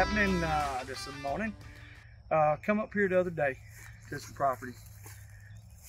happening this morning. Come up here the other day to some property,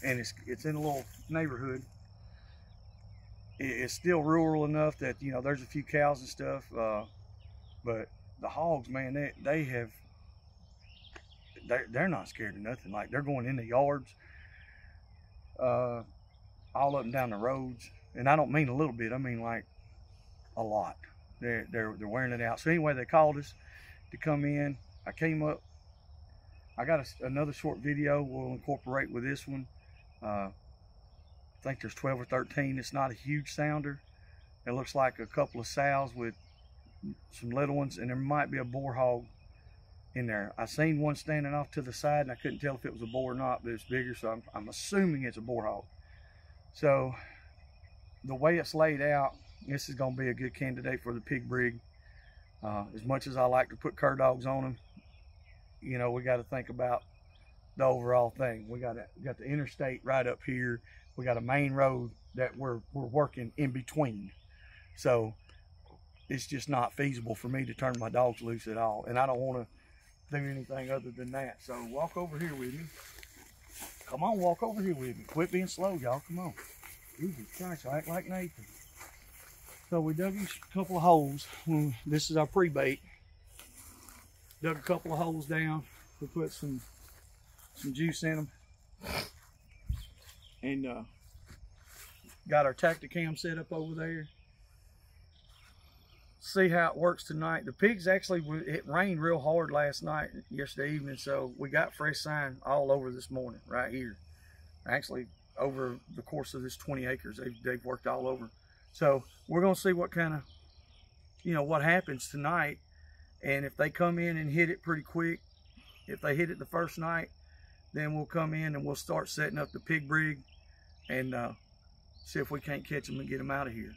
and it's in a little neighborhood. It's still rural enough that, you know, there's a few cows and stuff, but the hogs, man, they're not scared of nothing. Like, they're going in the yards, all up and down the roads, and I don't mean a little bit, I mean like a lot. They're wearing it out. So anyway, they called us to come in. I came up. I got another short video we'll incorporate with this one. I think there's 12 or 13. It's not a huge sounder. It looks like a couple of sows with some little ones, and there might be a boar hog in there. I seen one standing off to the side, and I couldn't tell if it was a boar or not, but it's bigger, so I'm assuming it's a boar hog. So the way it's laid out, this is going to be a good candidate for the pig brig. As much as I like to put cur dogs on them, you know, we got to think about the overall thing. We got the interstate right up here. We got a main road that we're working in between. So it's just not feasible for me to turn my dogs loose at all. And I don't want to do anything other than that. So walk over here with me. Come on, walk over here with me. Quit being slow, y'all. Come on. Jesus Christ, I act like Nathan. So we dug a couple of holes. This is our pre-bait. Dug a couple of holes down. We put some juice in them. And got our Tacticam set up over there. See how it works tonight. The pigs actually, it rained real hard yesterday evening, so we got fresh sign all over this morning, right here. Actually, over the course of this 20 acres, they've worked all over. So we're gonna see what kind of, you know, what happens tonight. And if they come in and hit it pretty quick, if they hit it the first night, then we'll come in and we'll start setting up the pig brig and see if we can't catch them and get them out of here.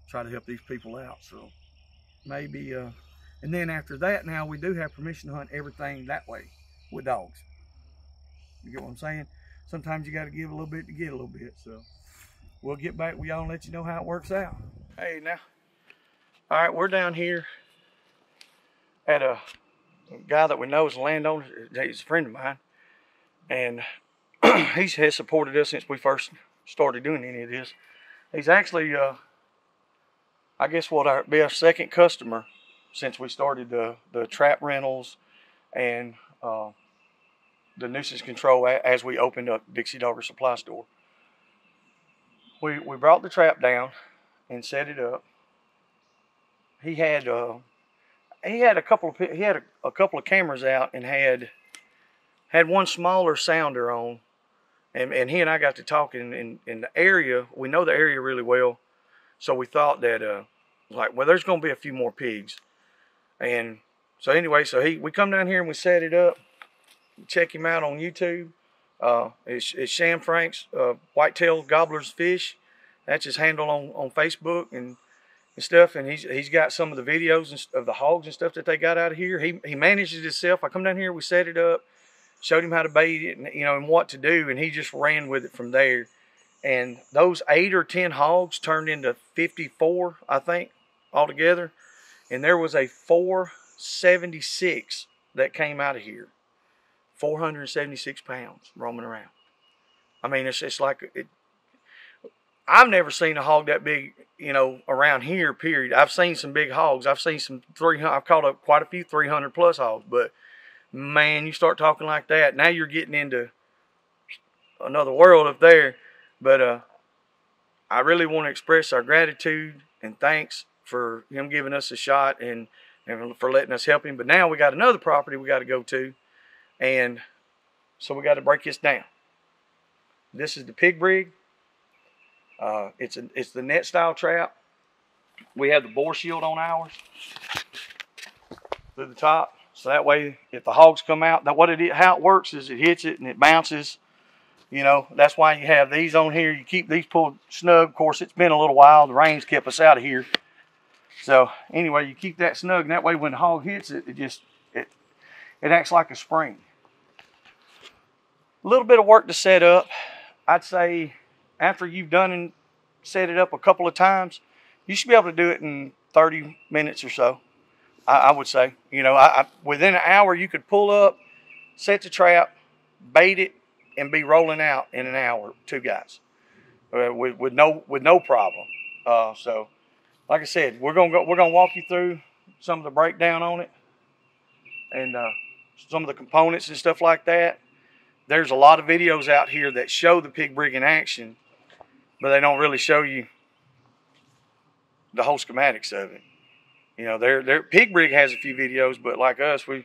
Try to help these people out. So maybe, and then after that, now we do have permission to hunt everything that way with dogs. You get what I'm saying? Sometimes you got to give a little bit to get a little bit. So we'll get back with y'all and let you know how it works out. Hey, now, all right, we're down here at a guy that we know is a landowner. He's a friend of mine, and he has supported us since we first started doing any of this. He's actually, I guess, be our second customer since we started the trap rentals and the nuisance control as we opened up Dixie Dogger Supply Store. We brought the trap down and set it up. He had a couple of cameras out and had one smaller sounder on, and he and I got to talking in the area. We know the area really well, so we thought that like, well, there's going to be a few more pigs. And so anyway, we come down here and we set it up. Check him out on YouTube. It's Sham Frank's Whitetail Gobblers Fish. That's his handle on Facebook and stuff. And he's got some of the videos of the hogs and stuff that they got out of here. He manages it himself. I come down here, we set it up, showed him how to bait it, and, you know, and what to do, and he just ran with it from there. And those 8 or 10 hogs turned into 54, I think, altogether. And there was a 476 that came out of here. 476 pounds roaming around. I mean, it's like, I've never seen a hog that big, you know, around here, period. I've seen some big hogs. I've seen some 300, I've caught up quite a few 300 plus hogs, but man, you start talking like that, now you're getting into another world up there. But I really want to express our gratitude and thanks for him giving us a shot and for letting us help him. But now we got another property we got to go to, and so we got to break this down. This is the pig brig. It's the net style trap. We have the bore shield on ours through the top, so that way if the hogs come out, how it works is it hits it and it bounces. You know, that's why you have these on here. You keep these pulled snug. Of course, it's been a little while. The rain's kept us out of here. So anyway, you keep that snug, and that way when the hog hits it, it acts like a spring. A little bit of work to set up. I'd say after you've done and set it up a couple of times, you should be able to do it in 30 minutes or so. I would say. You know, within an hour you could pull up, set the trap, bait it, and be rolling out in an hour. 2 guys with no problem. So, like I said, we're gonna walk you through some of the breakdown on it and some of the components and stuff like that. There's a lot of videos out here that show the pig brig in action, but they don't really show you the whole schematics of it. You know, their pig brig has a few videos, but like us, we're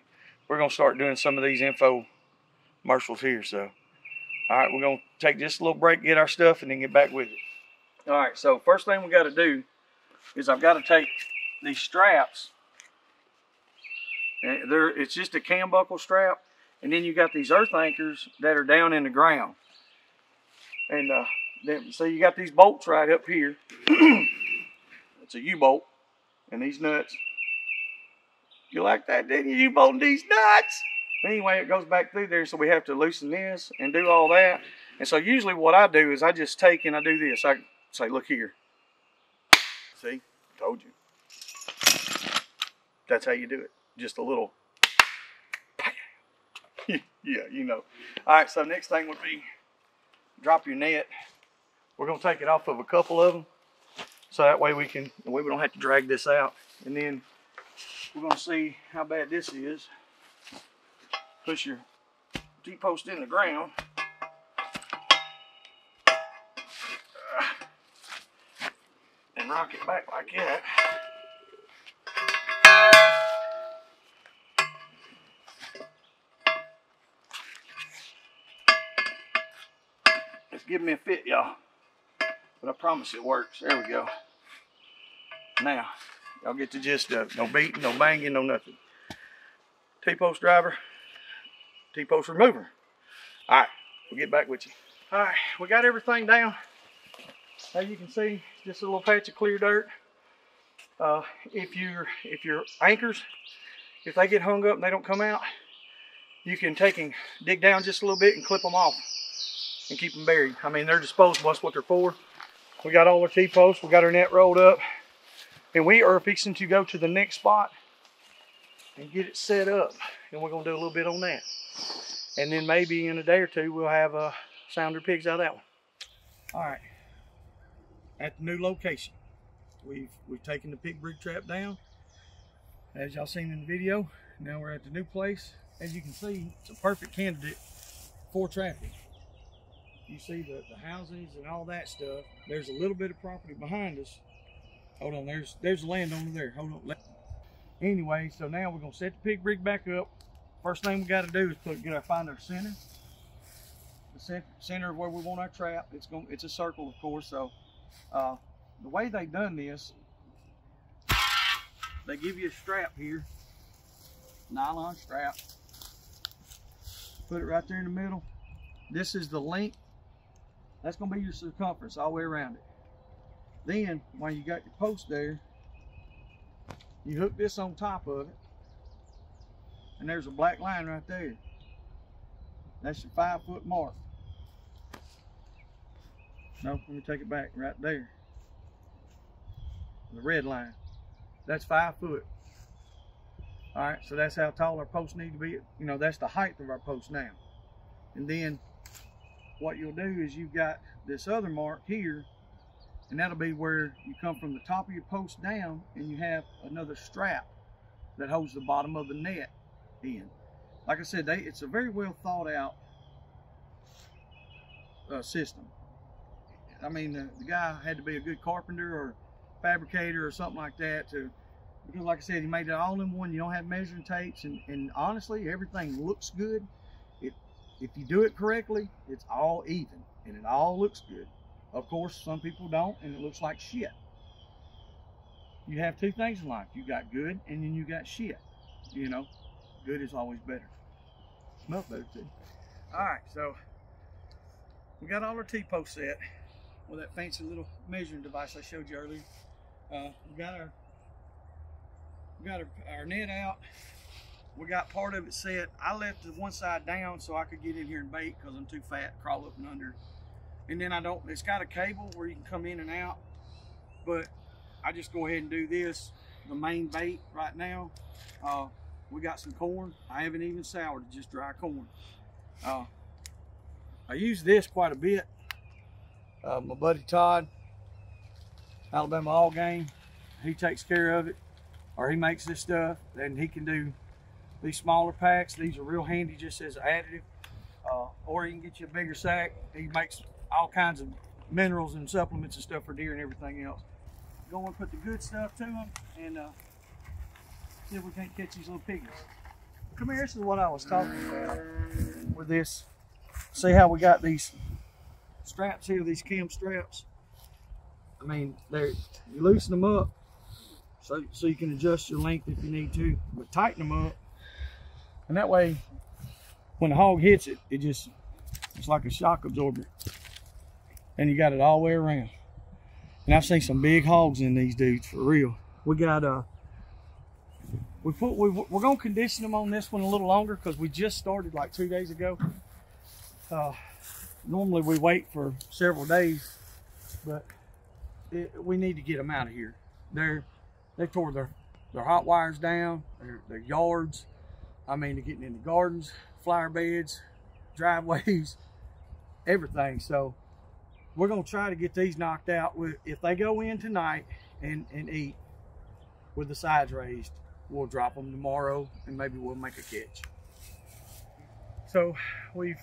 gonna start doing some of these infomercials here. So, all right, we're gonna take just a little break, get our stuff, and then get back with it. All right, so first thing we got to do is I've got to take these straps. It's just a cam buckle strap, and then you got these earth anchors that are down in the ground. And so you got these bolts right up here. It's a U-bolt. And these nuts. You like that, didn't you? You bolting these nuts. Anyway, it goes back through there, so we have to loosen this and do all that. And so usually what I do is I just take and I do this. I say, look here. See? Told you. That's how you do it. Just a little. Yeah, you know. All right, so next thing would be drop your net. We're going to take it off of a couple of them. So that way we don't have to drag this out. And then we're going to see how bad this is. Push your T-post in the ground. And rock it back like that. It's giving me a fit, y'all. But I promise it works. There we go. Now, y'all get the gist of it. No beating, no banging, no nothing. T-post driver, T-post remover. All right, we'll get back with you. All right, we got everything down. As you can see, just a little patch of clear dirt. If your anchors, if they get hung up and they don't come out, you can take and dig down just a little bit and clip them off and keep them buried. I mean, they're disposable. That's what they're for. We got all our T-posts, we got our net rolled up, and we are fixing to go to the next spot and get it set up. And we're gonna do a little bit on that. And then maybe in a day or two, we'll have sounder pigs out of that one. All right, at the new location, we've taken the pig brig trap down, as y'all seen in the video. Now we're at the new place. As you can see, it's a perfect candidate for trapping. You see the houses and all that stuff. There's a little bit of property behind us. Hold on, there's a landowner there. Hold on. Anyway, so now we're gonna set the pig brig back up. First thing we got to do is find our center. The center of where we want our trap. It's a circle, of course. So the way they done this, they give you a strap here, nylon strap. Put it right there in the middle. This is the length. That's going to be your circumference all the way around it. Then, when you got your post there, you hook this on top of it. And there's a black line right there. That's your 5-foot mark. No, let me take it back right there. The red line. That's 5 foot. All right, so that's how tall our posts need to be. You know, that's the height of our post now. And then what you'll do is you've got this other mark here, and that'll be where you come from the top of your post down, and you have another strap that holds the bottom of the net in. Like I said, it's a very well thought out system. I mean, the guy had to be a good carpenter or fabricator or something like that because like I said, he made it all in one. You don't have measuring tapes, and honestly, everything looks good. If you do it correctly, it's all even and it all looks good. Of course, some people don't, and it looks like shit. You have two things in life. You got good, and then you got shit. You know, good is always better. Smells better too. All right, so we got all our T-posts set with that fancy little measuring device I showed you earlier. We got our net out. We got part of it set. I left the one side down so I could get in here and bait because I'm too fat to crawl up and under. And then it's got a cable where you can come in and out, but I just go ahead and do this the main bait right now. We got some corn. I haven't even soured it, just dry corn. I use this quite a bit. My buddy Todd, Alabama All Game, he takes care of it, or he makes this stuff, and he can do these smaller packs. These are real handy just as an additive. Or you can get you a bigger sack. He makes all kinds of minerals and supplements and stuff for deer and everything else. Go and put the good stuff to them and see if we can't catch these little piggies. Come here, this is what I was talking about with this. See how we got these straps here, these chem straps. I mean, you loosen them up so you can adjust your length if you need to, but tighten them up. And that way, when the hog hits it, it's like a shock absorber. And you got it all the way around. And I've seen some big hogs in these dudes, for real. We got, we're gonna condition them on this one a little longer because we just started like 2 days ago. Normally we wait for several days, but we need to get them out of here. They tore their hot wires down, their yards. I mean, they're getting in the gardens, flower beds, driveways, everything. So we're gonna try to get these knocked out. If they go in tonight and eat with the sides raised, we'll drop them tomorrow and maybe we'll make a catch. So we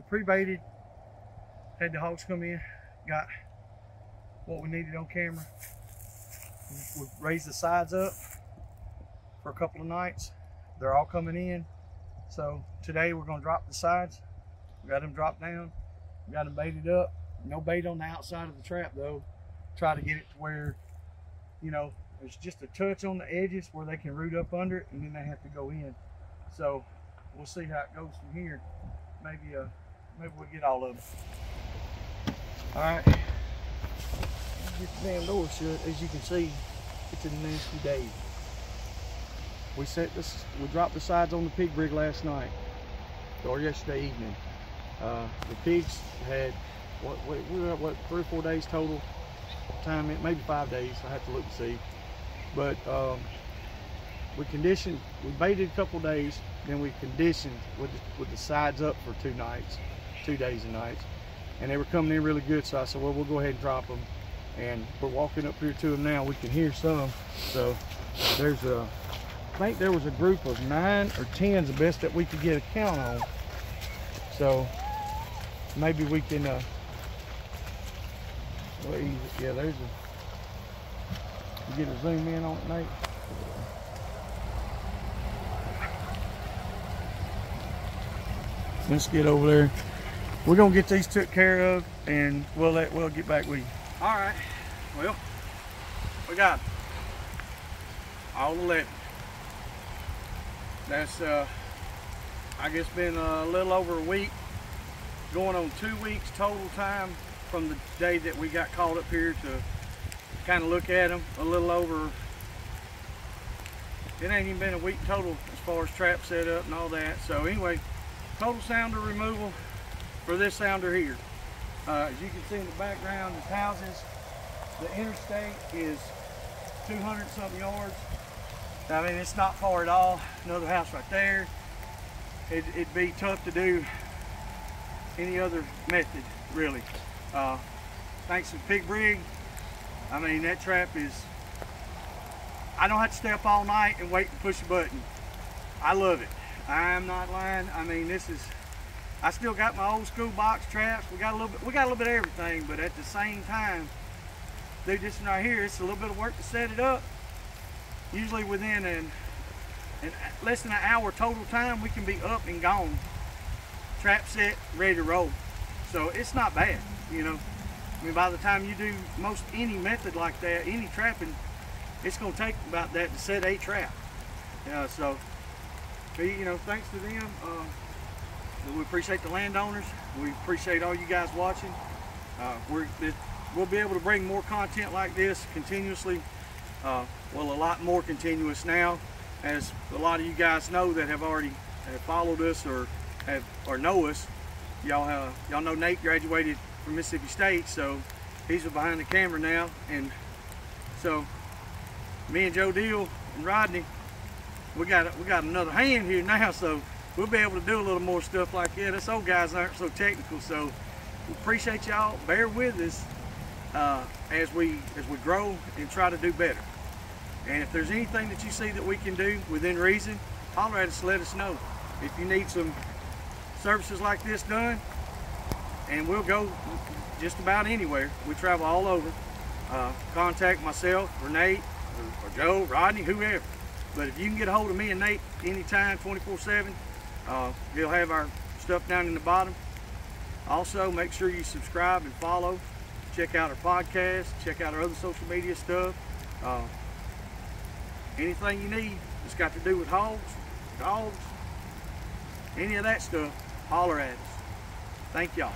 pre-baited, had the hogs come in, got what we needed on camera. We raised the sides up for a couple of nights. They're all coming in. So today we're gonna drop the sides. We got them dropped down, we got them baited up. No bait on the outside of the trap though. Try to get it to where, you know, there's just a touch on the edges where they can root up under it and then they have to go in. So we'll see how it goes from here. Maybe we'll get all of them. All right, get the damn door shut. As you can see, it's a nasty day. We dropped the sides on the pig brig last night, or yesterday evening. The pigs had we were at what 3 or 4 days total time, maybe 5 days. I have to look and see. But we baited a couple days, then we conditioned with the sides up for 2 days and nights, and they were coming in really good. So I said, well, we'll go ahead and drop them, and we're walking up here to them now. We can hear some. So there's I think there was a group of 9 or 10, the best that we could get a count on. So maybe we can yeah, there's you get a zoom in on it, Nate. Let's get over there. We're gonna get these took care of, and we'll get back with you. All right. Well, we got all 11. That's I guess been a little over a week, going on 2 weeks total time from the day that we got called up here to kind of look at them. A little over, it ain't even been a week total as far as trap setup and all that. So anyway, total sounder removal for this sounder here. As you can see in the background, there's houses. The interstate is 200 something yards. I mean, it's not far at all. Another house right there. It'd be tough to do any other method, really. Thanks to Pig Brig, I mean, that trap is, I don't have to stay up all night and wait and push a button. I love it. I'm not lying. I mean, I still got my old school box traps. We got a little bit of everything, but at the same time, dude, this one right here, it's a little bit of work to set it up. Usually within less than an hour total time, we can be up and gone. Trap set, ready to roll. So it's not bad, you know. I mean, by the time you do most any method like that, any trapping, it's gonna take about that to set a trap. So, you know, thanks to them, we appreciate the landowners. We appreciate all you guys watching. We'll be able to bring more content like this continuously. Well, a lot more continuous now, as a lot of you guys know that have already followed us or know us. Y'all know Nate graduated from Mississippi State, so he's behind the camera now, and so me and Joe Deal and Rodney, we got another hand here now, so we'll be able to do a little more stuff like that. Us old guys aren't so technical, so we appreciate y'all. Bear with us as we grow and try to do better. And if there's anything that you see that we can do within reason, holler at us, let us know. If you need some services like this done, and we'll go just about anywhere. We travel all over. Contact myself or Nate or Joe, Rodney, whoever. But if you can get a hold of me and Nate anytime, 24/7, he'll have our stuff down in the bottom. Also, make sure you subscribe and follow. Check out our podcast. Check out our other social media stuff. Anything you need that's got to do with hogs, dogs, any of that stuff, holler at us. Thank y'all.